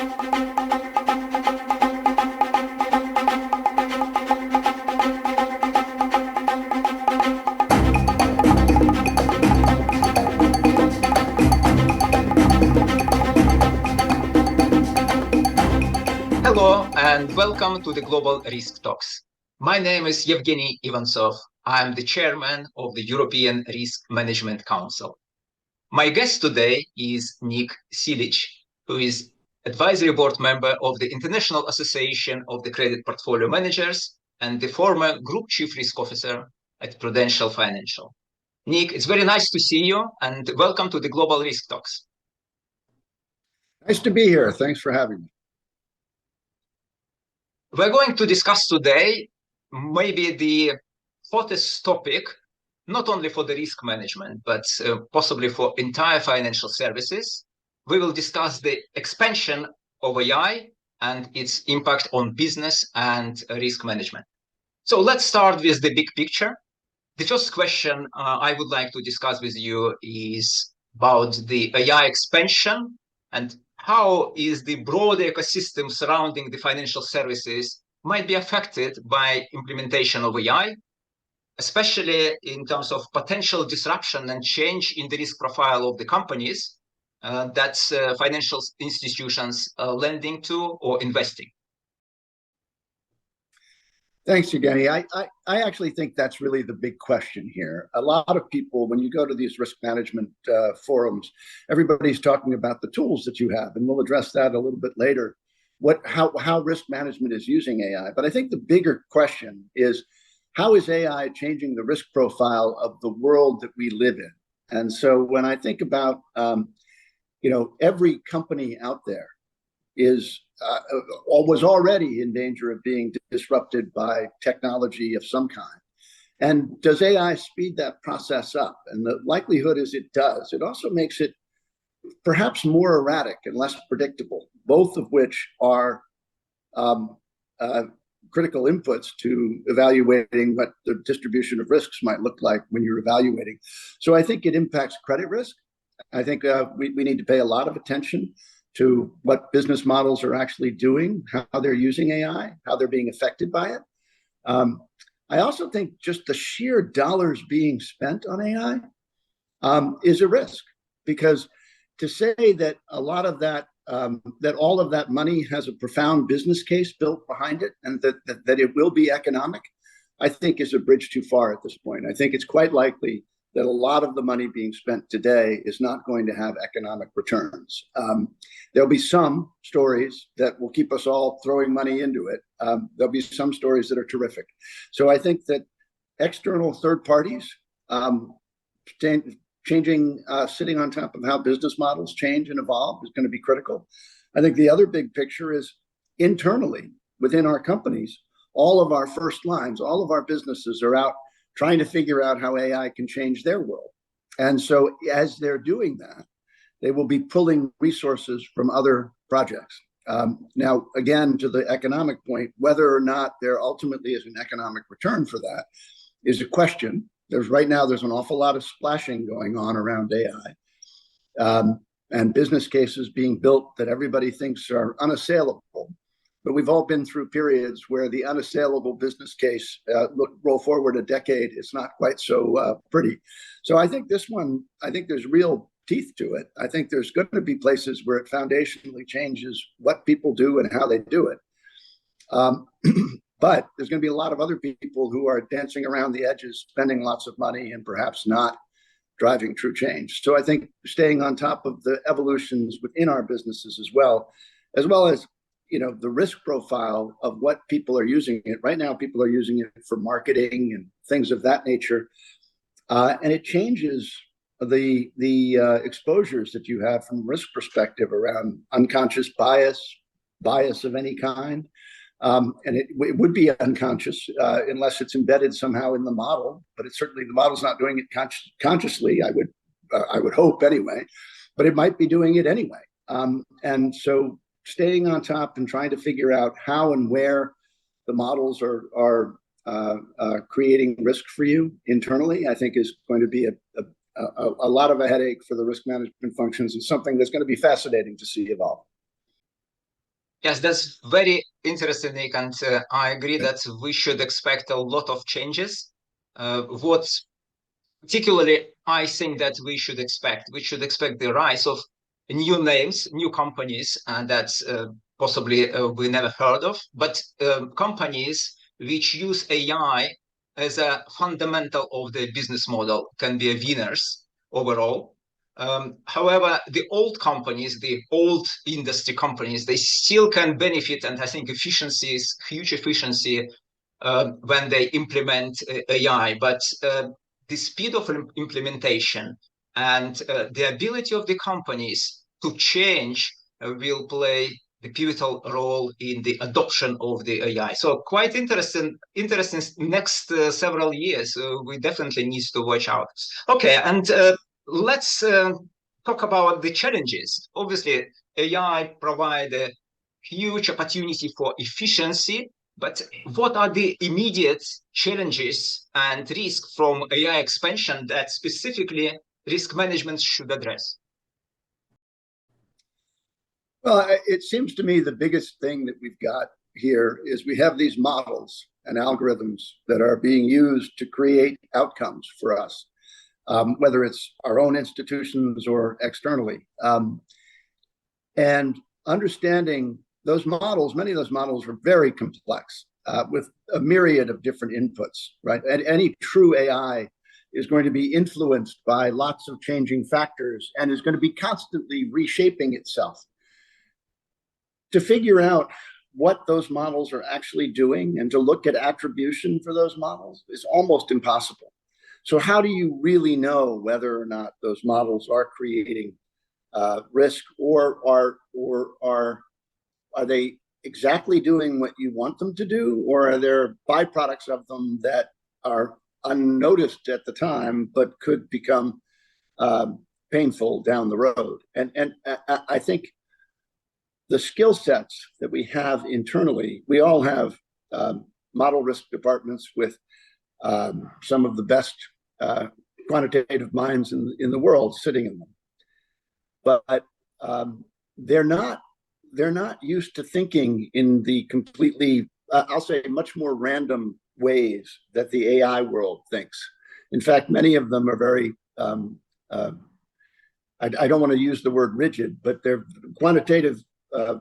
Hello and welcome to the Global Risk Talks. My name is Evgueni Ivantsov. I'm the chairman of the European Risk Management Council. My guest today is Nick Silitch, who is advisory board member of the International Association of the Credit Portfolio Managers and the former group chief risk officer at Prudential Financial. Nick, it's very nice to see you and welcome to the Global Risk Talks. Nice to be here. Thanks for having me. We're going to discuss today maybe the hottest topic, not only for the risk management, but possibly for entire financial services. We will discuss the expansion of AI and its impact on business and risk management. So let's start with the big picture. The first question I would like to discuss with you is about the AI expansion and how is the broader ecosystem surrounding the financial services might be affected by implementation of AI, especially in terms of potential disruption and change in the risk profile of the companies that financial institutions are lending to or investing. Thanks, Evgeny. I actually think that's really the big question here. A lot of people, when you go to these risk management forums, everybody's talking about the tools that you have, and we'll address that a little bit later, how risk management is using AI. But I think the bigger question is, how is AI changing the risk profile of the world that we live in? And so when I think about, every company out there was already in danger of being disrupted by technology of some kind. And does AI speed that process up? And the likelihood is it does. It also makes it perhaps more erratic and less predictable, both of which are critical inputs to evaluating what the distribution of risks might look like when you're evaluating. So I think it impacts credit risk. I think we need to pay a lot of attention to what business models are actually doing, how they're using AI, how they're being affected by it. I also think just the sheer dollars being spent on AI is a risk, because to say that a lot of that, that all of that money has a profound business case built behind it and that it will be economic, I think is a bridge too far at this point. I think it's quite likely that a lot of the money being spent today is not going to have economic returns. There'll be some stories that will keep us all throwing money into it. There'll be some stories that are terrific. So I think that external third parties changing, sitting on top of how business models change and evolve is going to be critical. I think the other big picture is internally within our companies, all of our first lines, all of our businesses are out trying to figure out how AI can change their world. And so as they're doing that, they will be pulling resources from other projects. Now, again, to the economic point, whether or not there ultimately is an economic return for that is a question. Right now, there's an awful lot of splashing going on around AI and business cases being built that everybody thinks are unassailable. But we've all been through periods where the unassailable business case, roll forward a decade, it's not quite so pretty. So I think this one, I think there's real teeth to it. I think there's going to be places where it foundationally changes what people do and how they do it. But there's going to be a lot of other people who are dancing around the edges, spending lots of money and perhaps not driving true change. So I think staying on top of the evolutions within our businesses as well as the risk profile of what people are using it. Right now, people are using it for marketing and things of that nature. And it changes the exposures that you have from a risk perspective around unconscious bias of any kind. And it would be unconscious unless it's embedded somehow in the model. But it's certainly, the model's not doing it consciously, I would hope anyway. But it might be doing it anyway. And so staying on top and trying to figure out how and where the models are creating risk for you internally, I think is going to be a lot of a headache for the risk management functions, and something that's going to be fascinating to see evolve. Yes, that's very interesting, Nick, and I agree that we should expect a lot of changes. What particularly I think that we should expect the rise of new names, new companies, and that possibly we never heard of, but companies which use AI as a fundamental of the business model can be winners overall. However, the old companies, the old industry companies, they still can benefit, and I think efficiencies, huge efficiency when they implement AI. But the speed of implementation and the ability of the companies to change will play the pivotal role in the adoption of the AI. So quite interesting next several years. We definitely need to watch out. Okay, and let's talk about the challenges. Obviously, AI provide a huge opportunity for efficiency, but what are the immediate challenges and risks from AI expansion that specifically risk management should address? Well, it seems to me the biggest thing that we've got here is we have these models and algorithms that are being used to create outcomes for us, whether it's our own institutions or externally. And understanding those models, many of those models are very complex with a myriad of different inputs, right? And any true AI is going to be influenced by lots of changing factors and is going to be constantly reshaping itself. To figure out what those models are actually doing and to look at attribution for those models is almost impossible. So how do you really know whether or not those models are creating risk, or are they exactly doing what you want them to do, or are there byproducts of them that are unnoticed at the time but could become painful down the road? And I think the skill sets that we have internally, we all have model risk departments with some of the best quantitative minds in the world sitting in them, but they're not used to thinking in the completely, I'll say, much more random ways that the AI world thinks. In fact, many of them are very I don't want to use the word rigid, but their quantitative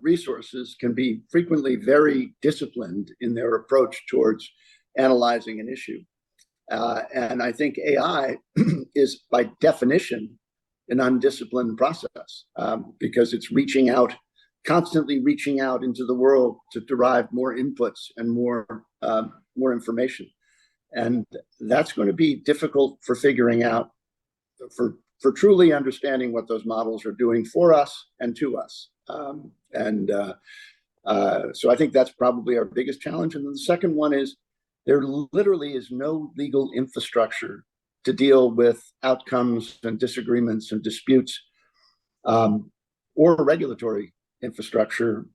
resources can be frequently very disciplined in their approach towards analyzing an issue. And I think AI is by definition an undisciplined process because it's constantly reaching out into the world to derive more inputs and more information. And that's going to be difficult for figuring out, for truly understanding what those models are doing for us and to us. So I think that's probably our biggest challenge. And then the second one is there literally is no legal infrastructure to deal with outcomes and disagreements and disputes, or regulatory infrastructure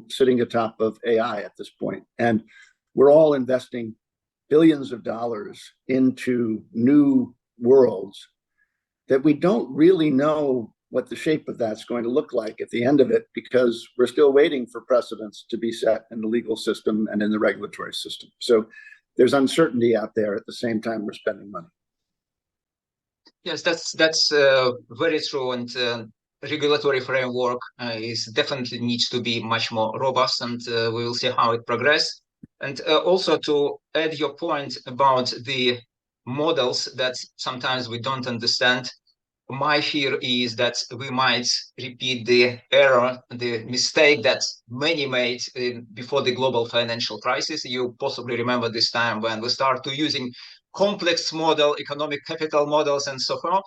sitting atop of AI at this point. And we're all investing billions of dollars into new worlds that we don't really know what the shape of that's going to look like at the end of it, because we're still waiting for precedents to be set in the legal system and in the regulatory system. So there's uncertainty out there at the same time we're spending money. Yes, that's very true, and regulatory framework is definitely needs to be much more robust, and we will see how it progresses. And also to add your point about the models that sometimes we don't understand, my fear is that we might repeat the error, the mistake that many made before the global financial crisis. You possibly remember this time when we started using complex model, economic capital models, and so forth.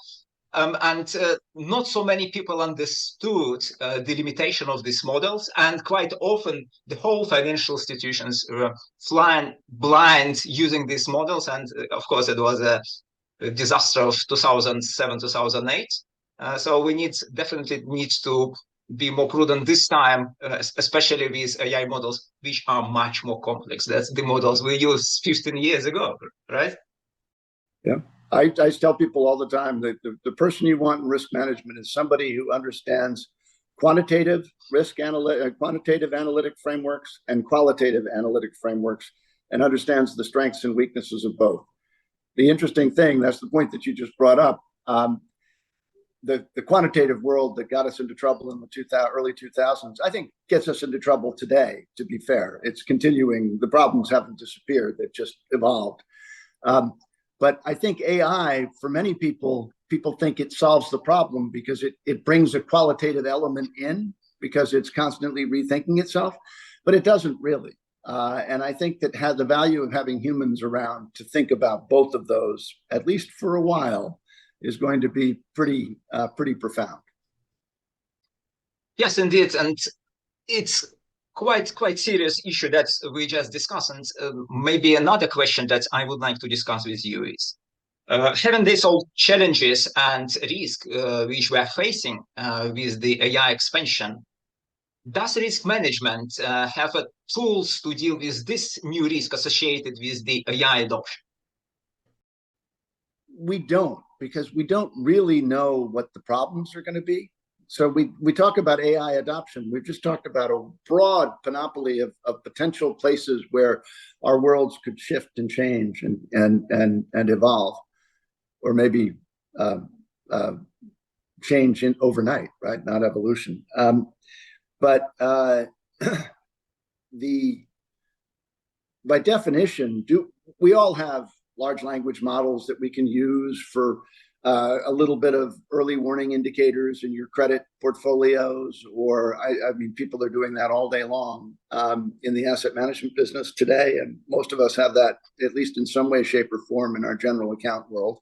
And not so many people understood the limitation of these models, and quite often the whole financial institutions were flying blind using these models. And of course, it was a disaster of 2007, 2008. So we definitely need to be more prudent this time, especially with AI models, which are much more complex. That's the models we used 15 years ago, right? Yeah. I tell people all the time that the person you want in risk management is somebody who understands quantitative analytic frameworks and qualitative analytic frameworks, and understands the strengths and weaknesses of both. The interesting thing, that's the point that you just brought up, the quantitative world that got us into trouble in the early 2000s, I think gets us into trouble today, to be fair. It's continuing. The problems haven't disappeared. They've just evolved. But I think AI, for many people think it solves the problem because it brings a qualitative element in because it's constantly rethinking itself, but it doesn't really. And I think that the value of having humans around to think about both of those, at least for a while, is going to be pretty profound. Yes, indeed, and it's quite serious issue that we just discussed. And maybe another question that I would like to discuss with you is, having these all challenges and risk which we are facing with the AI expansion, does risk management have tools to deal with this new risk associated with the AI adoption? We don't, because we don't really know what the problems are going to be. So we talk about AI adoption. We've just talked about a broad panoply of potential places where our worlds could shift and change and evolve, or maybe change overnight, right? Not evolution. But by definition, we all have large language models that we can use for a little bit of early warning indicators in your credit portfolios, or I mean, people are doing that all day long in the asset management business today, and most of us have that at least in some way, shape, or form in our general account world.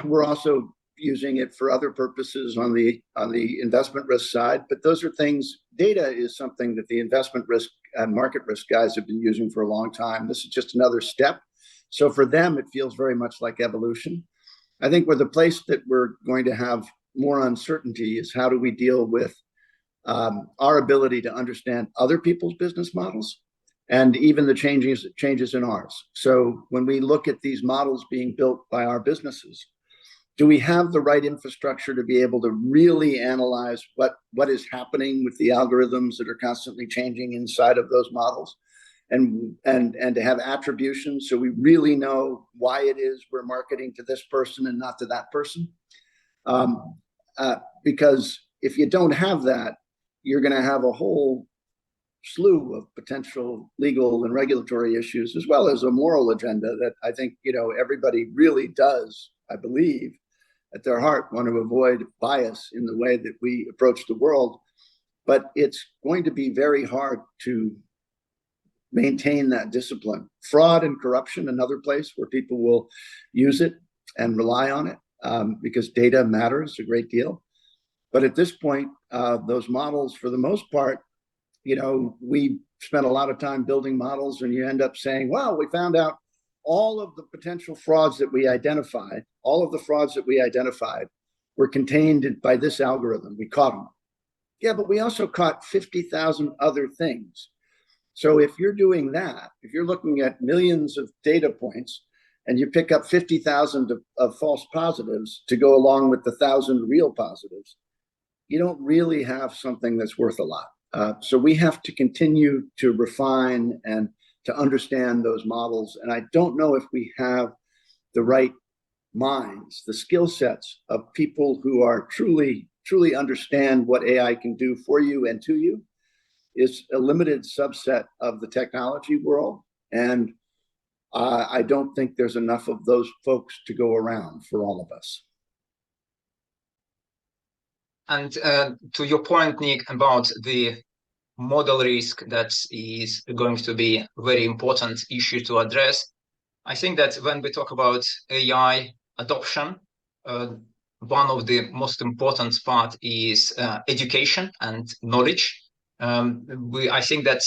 We're also using it for other purposes on the investment risk side, but those are things. Data is something that the investment risk and market risk guys have been using for a long time. This is just another step. So for them, it feels very much like evolution. I think where the place that we're going to have more uncertainty is how do we deal with our ability to understand other people's business models and even the changes in ours. So when we look at these models being built by our businesses, do we have the right infrastructure to be able to really analyze what is happening with the algorithms that are constantly changing inside of those models, and to have attribution so we really know why it is we're marketing to this person and not to that person? Because if you don't have that, you're going to have a whole slew of potential legal and regulatory issues, as well as a moral agenda that I think everybody really does, I believe, at their heart, want to avoid bias in the way that we approach the world. But it's going to be very hard to maintain that discipline. Fraud and corruption, another place where people will use it and rely on it because data matters a great deal. But at this point, those models, for the most part, we spent a lot of time building models, and you end up saying, well, we found out all of the potential frauds that we identified, were contained by this algorithm. We caught them. Yeah, but we also caught 50,000 other things. So if you're doing that, if you're looking at millions of data points and you pick up 50,000 of false positives to go along with the 1,000 real positives, you don't really have something that's worth a lot. So we have to continue to refine and to understand those models. And I don't know if we have the right minds, the skill sets of people who are truly understand what AI can do for you and to you. Is a limited subset of the technology world. And I don't think there's enough of those folks to go around for all of us. And to your point, Nick, about the model risk, that is going to be a very important issue to address. I think that when we talk about AI adoption, one of the most important part is education and knowledge. I think that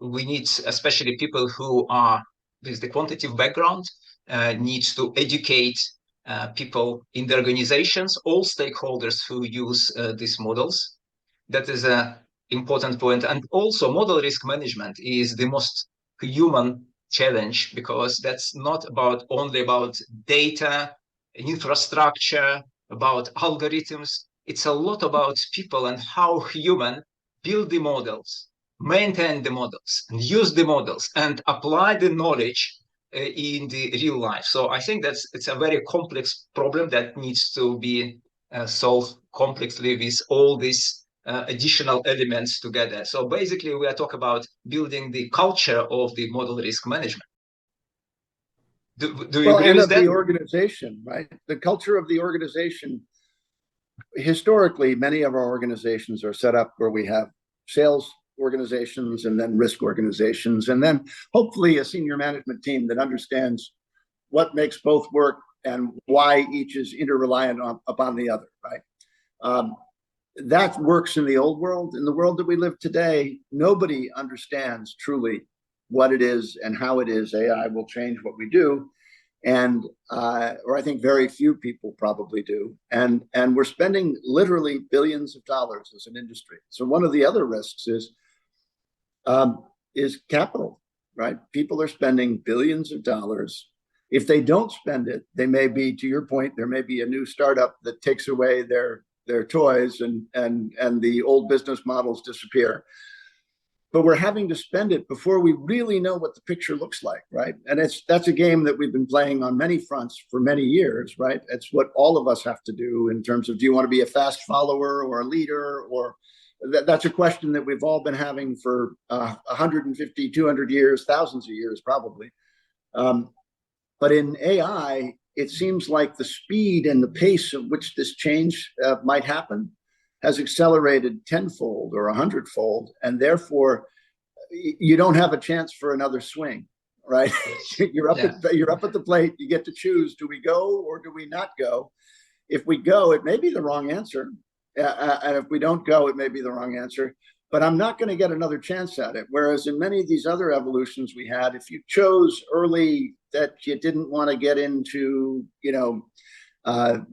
we need, especially people who are with the quantitative background, needs to educate people in the organizations, all stakeholders who use these models. That is an important point. And also model risk management is the most human challenge, because that's not only about data, infrastructure, about algorithms. it's a lot about people and how human build the models, maintain the models, and use the models, and apply the knowledge in the real life. So I think it's a very complex problem that needs to be solved complexly with all these additional elements together. So basically, we are talking about building the culture of the model risk management. Do you agree with that? The organization, right? The culture of the organization. Historically, many of our organizations are set up where we have sales organizations and then risk organizations, and then hopefully a senior management team that understands what makes both work and why each is interreliant upon the other, right? That works in the old world. In the world that we live today, nobody understands truly what it is and how it is AI will change what we do. And or I think very few people probably do. And we're spending literally billions of dollars as an industry. So one of the other risks is capital, right? People are spending billions of dollars. If they don't spend it, they may be, to your point, there may be a new startup that takes away their toys and the old business models disappear. But we're having to spend it before we really know what the picture looks like, right? And that's a game that we've been playing on many fronts for many years, right? It's what all of us have to do in terms of, do you want to be a fast follower or a leader? Or that's a question that we've all been having for 150, 200 years, thousands of years, probably. But in AI, it seems like the speed and the pace at which this change might happen has accelerated tenfold or 100-fold, and therefore you don't have a chance for another swing, right? You're up at the plate. You get to choose: do we go or do we not go? If we go, it may be the wrong answer, and if we don't go, it may be the wrong answer. But I'm not going to get another chance at it. Whereas in many of these other evolutions we had, if you chose early that you didn't want to get into,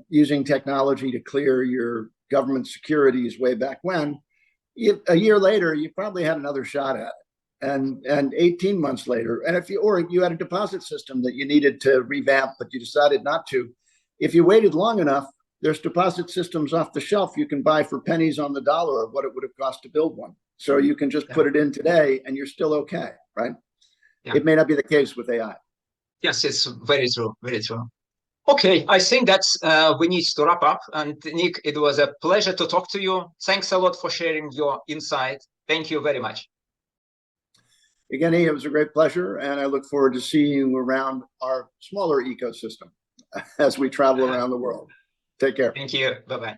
using technology to clear your government securities way back when, a year later, you probably had another shot at it. And 18 months later, and if you had a deposit system that you needed to revamp, but you decided not to, if you waited long enough, there's deposit systems off the shelf you can buy for pennies on the dollar of what it would have cost to build one. So you can just put it in today and you're still okay, right? Yeah. It may not be the case with AI. Yes, it's very true, very true. Okay, I think that's we need to wrap up. And Nick, it was a pleasure to talk to you. Thanks a lot for sharing your insight. Thank you very much. Evgueni, it was a great pleasure, and I look forward to seeing you around our smaller ecosystem as we travel around the world. Take care. Thank you. Bye-bye.